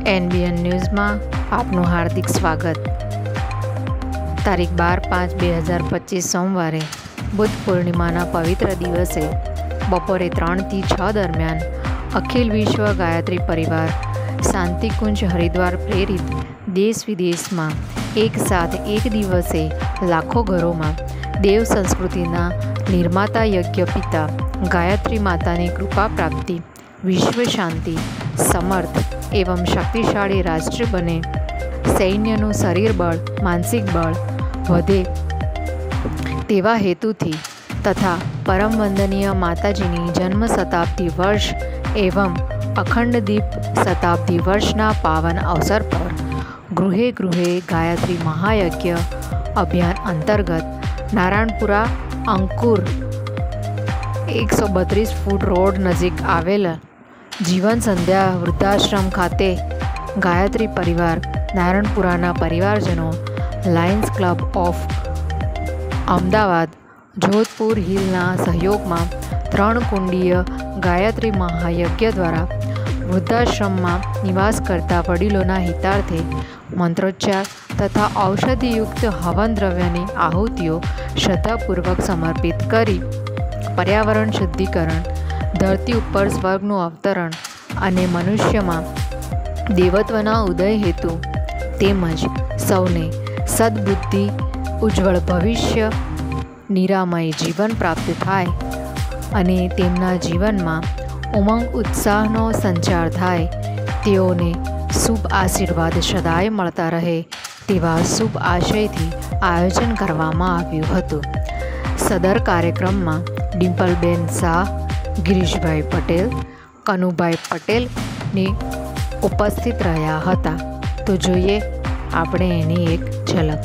NBN ન્યૂઝમાં આપનું હાર્દિક સ્વાગત। તારીખ 12/5/2025 સોમવારે બુદ્ધ પૂર્ણિમાના પવિત્ર દિવસે બપોરે 3 થી 6 દરમિયાન અખિલ વિશ્વ ગાયત્રી પરિવાર શાંતિકુંજ હરિદ્વાર પ્રેરિત દેશ વિદેશમાં એક સાથ એક દિવસે લાખો ઘરોમાં દેવ સંસ્કૃતિના નિર્માતા યજ્ઞ પિતા ગાયત્રી માતાની કૃપા પ્રાપ્તિ, વિશ્વ શાંતિ, સમર્થ एवं शक्तिशाળી राष्ट्र बने, सैन्यનું शरीर बल मानसिक बल વધે તેવા હેતુથી તથા પરમ વંદનીય માતાજીની જન્મ શતાબ્દી વર્ષ એવં અખંડ દીપ શતાબ્દી વર્ષના પાવન અવસર પર ગૃહે ગૃહે ગાયત્રી મહાયજ્ઞ અભિયાન અંતર્ગત નારાયણપુરા અંકુર 132 ફૂટ રોડ નજીક આવેલ જીવન સંધ્યા વૃદ્ધાશ્રમ ખાતે ગાયત્રી પરિવાર નારાયણપુરાના પરિવારજનો Lions Club of Ahmedabad Jodhpur હિલના સહયોગમાં 3 કુંડીય ગાયત્રી મહાયજ્ઞ દ્વારા વૃદ્ધાશ્રમમાં નિવાસ કરતા વડીલોના હિતાર્થે મંત્રોચ્ચાર તથા ઔષધિયુક્ત હવન દ્રવ્યની આહુતિઓ શ્રદ્ધાપૂર્વક સમર્પિત કરી પર્યાવરણ શુદ્ધિકરણ, ધરતી ઉપર સ્વર્ગનું અવતરણ અને મનુષ્યમાં દેવત્વના ઉદય હેતુ તેમજ સૌને સદબુદ્ધિ, ઉજ્જવળ ભવિષ્ય, નિરામય જીવન પ્રાપ્ત થાય અને તેમના જીવનમાં ઉમંગ ઉત્સાહનો સંચાર થાય, તેઓને શુભ આશીર્વાદ સદાય મળતા રહે તેવા શુભ આશયથી આયોજન કરવામાં આવ્યું હતું। સદર કાર્યક્રમમાં ડિમ્પલબેન શાહ, ગિરીશભાઈ પટેલ, કનુભાઈ પટેલની ઉપસ્થિત રહ્યા હતા। તો જોઈએ આપણે એની એક ઝલક।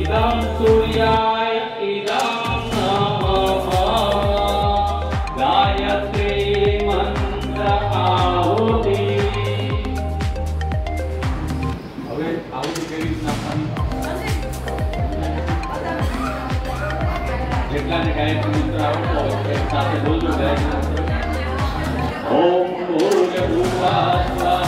इदं सूर्याय इदं नमः गायत्री मंत्र आहुति। હવે આવું કેવી રીતના આપવાની જેટલાને ગાયત્રી મંત્ર આવડતો હોય એ સાથે બોલજો ગાયત્રી મંત્ર। ઓમ ભૂર્ભુવઃ સ્વાહા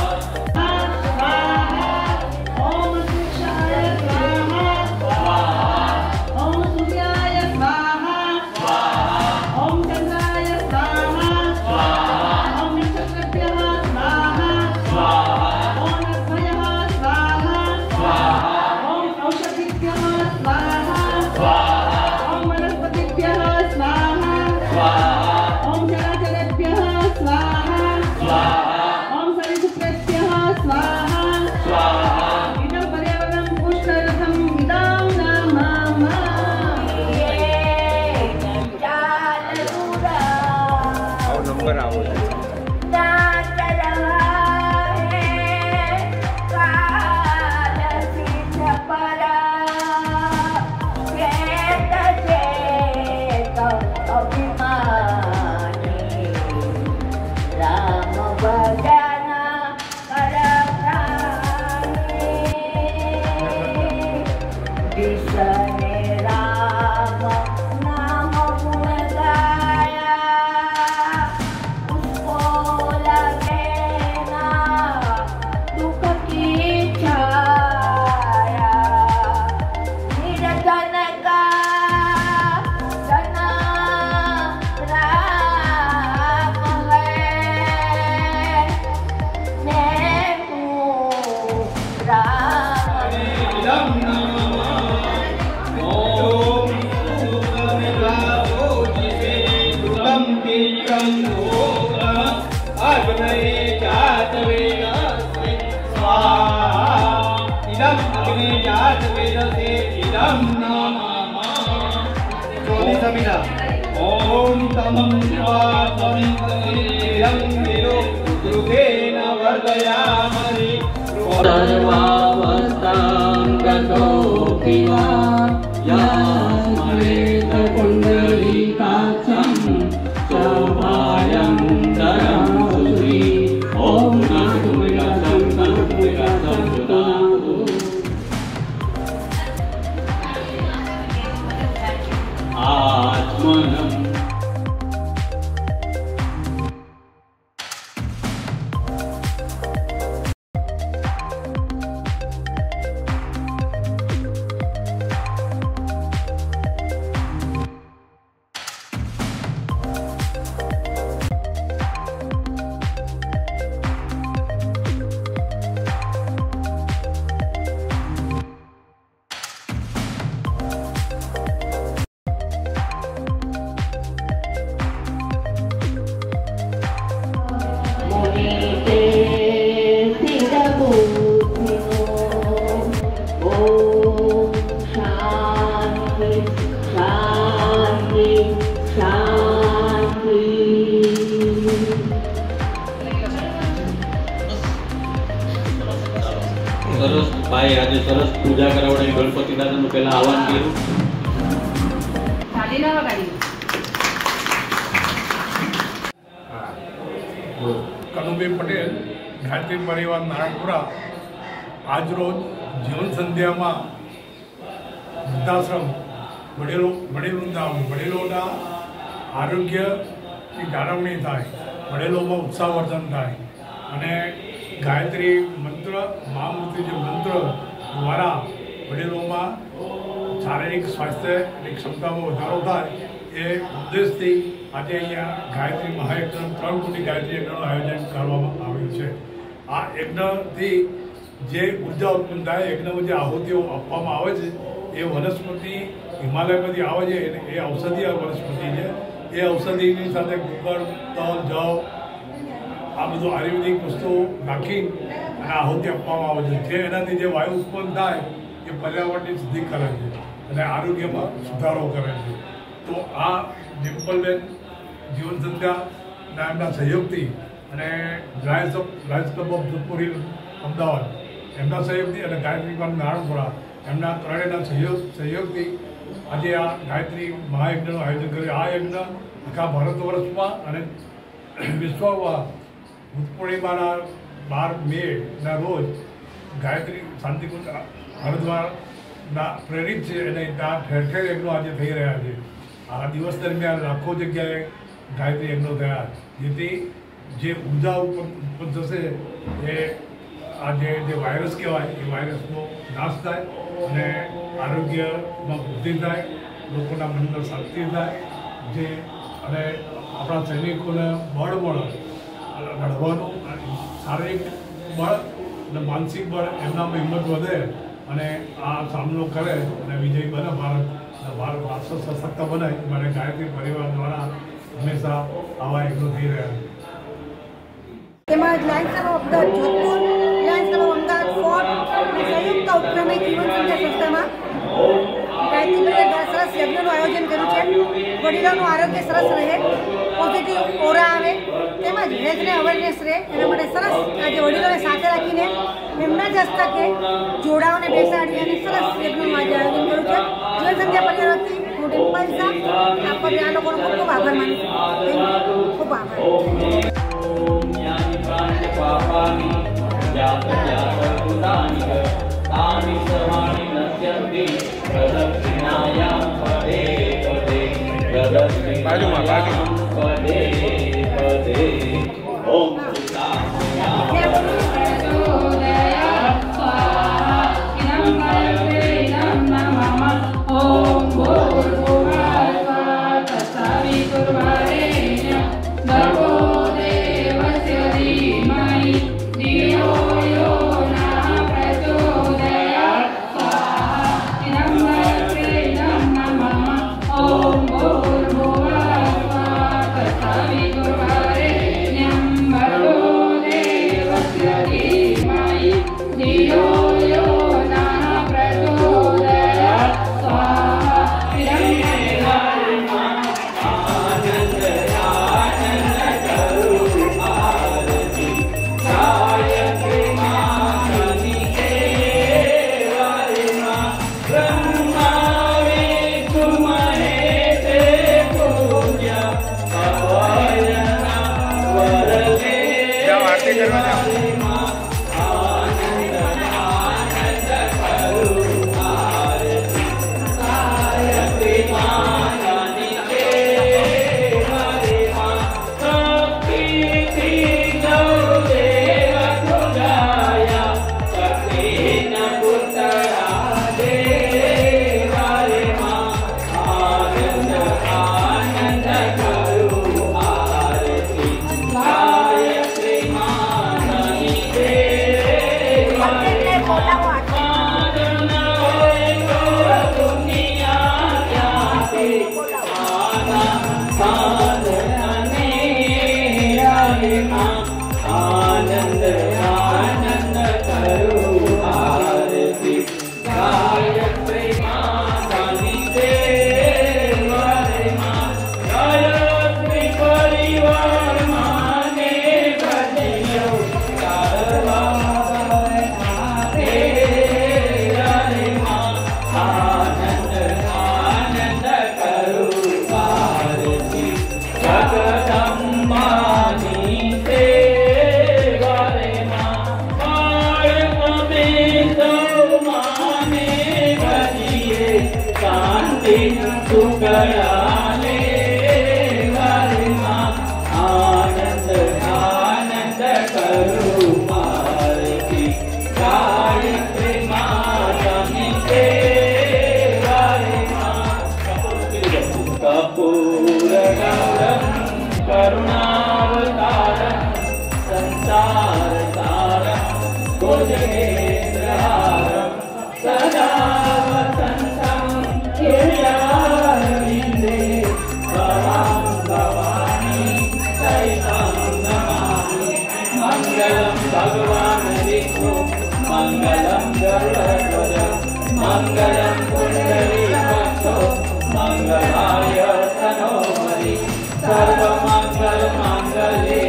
ओम तमं स्वातमिदं निरो दुर्गेन वर्धयामि सर्वावस्थां गतोऽपि वा यामरेत कुण्डलीकाक्षं शोभायं धरं सुश्री ओम नमः आत्मनं સરસ ભાઈ આજે સરસ પૂજા કરાવડાવી ગણપતિ દાદાનું પહેલા આહવાન કર્યું કનુભાઈ પટેલ ગાયત્રી પરિવાર નારાયણપુરા આજ રોજ જીવન સંધ્યામાં વૃદ્ધાશ્રમ વડીલોના આરોગ્યની જાળવણી થાય, વડીલોમાં ઉત્સાહવર્ધન થાય અને ગાયત્રી મંત્ર મહામૃત્યુંજય મંત્ર દ્વારા વડીલોમાં શારીરિક સ્વાસ્થ્યની ક્ષમતામાં વધારો થાય એ ઉદ્દેશથી આજે અહીંયા ગાયત્રી મહાયજ્ઞ 3 કોટી ગાયત્રી યજ્ઞનું આયોજન કરવામાં આવ્યું છે। આ યજ્ઞથી જે ઉર્જા ઉત્પન્ન થાય, યજ્ઞમાં જે આહુતિઓ આપવામાં આવે છે એ વનસ્પતિ હિમાલયમાંથી આવે છે, એ ઔષધીય વનસ્પતિ છે। એ ઔષધિની સાથે ગુગળ, તલ, જવ આ બધું આયુર્વેદિક વસ્તુઓ નાખી અને આહુતિ આપવામાં આવે છે, જે એનાથી જે વાયુ ઉત્પન્ન થાય એ પર્યાવરણની શુદ્ધિ કરે છે અને આરોગ્યમાં સુધારો કરે છે. તો આ ડિમ્પલબેન જીવન સંધ્યાના એમના સહયોગથી અને Lions Club of Jodhpur Ahmedabad એમના સહયોગથી અને ગાયત્રી ક્લબ નારણપુરા એમના ત્રણેયના સહયોગથી આજે આ ગાયત્રી મહાયજ્ઞનું આયોજન કર્યું. આ યજ્ઞ આખા ભારત વર્ષમાં અને વિશ્વમાં બુદ્ધ પૂર્ણિમાના 12 મેના રોજ ગાયત્રી શાંતિકુંજ હરિદ્વારના પ્રેરિત છે અને ત્યાં ઠેર ઠેર યજ્ઞો આજે થઈ રહ્યા છે. આ દિવસ દરમિયાન લાખો જગ્યાએ ગાયત્રી યજ્ઞો થયા, જેથી જે ઉર્જા ઉત્પન્ન થશે એ આજે જે વાયરસ કહેવાય એ વાયરસનો નાશ થાય અને આરોગ્યમાં વૃદ્ધિ થાય, લોકોના મનને શાંતિ થાય, જે અને આપણા સૈનિકોને બળ મળે લડવાનું, શારીરિક બળ અને માનસિક બળ એમનામાં હિંમત વધે અને આ સામનો કરે અને વિજય બને ભારત રાષ્ટ્ર સશક્ત બને. મને ગાયત્રી પરિવાર દ્વારા હંમેશા આવા યજ્ઞો થઈ રહ્યા છે. તેમજ Lions Club of Jodhpur, Lions Club of Ahmedabad fort અને સંયુક્ત ઉપક્રમે જીવન સંધ્યા સંસ્થામાં ગાયત્રી પરિવાર સરસ યજ્ઞનું આયોજન કર્યું છે. વડીલોનું આરોગ્ય સરસ રહે, પોઝિટિવ ઓરા આવે, તેમજ હેલ્થને અવેરનેસ રહે, એના માટે સરસ આજે વડીલોને સાથે રાખીને એમના જ હસ્તકે જોડાઓને બેસાડી અને સરસ યજ્ઞનું આજે આયોજન કર્યું છે. જીવન સંધ્યા પરિવાર વતી હું ડિમ્પલ શાહ આ લોકોનો ખૂબ ખૂબ આભાર માનું છું. ખૂબ આભાર. पापानि जात जात भूतानि तानि सर्वाणि नश्यन्ति प्रदक्षिणायां पदे पदे प्रदक्षिणायां पदे पदे ओम मङ्गलं भगवान् विष्णु मङ्गलं गरुडध्वज मङ्गलं पुण्डरीकाक्षो मङ्गलाय तनोहरि सर्वमङ्गलमाङ्गल्ये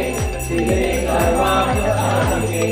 शिवे सर्वार्थसाधिके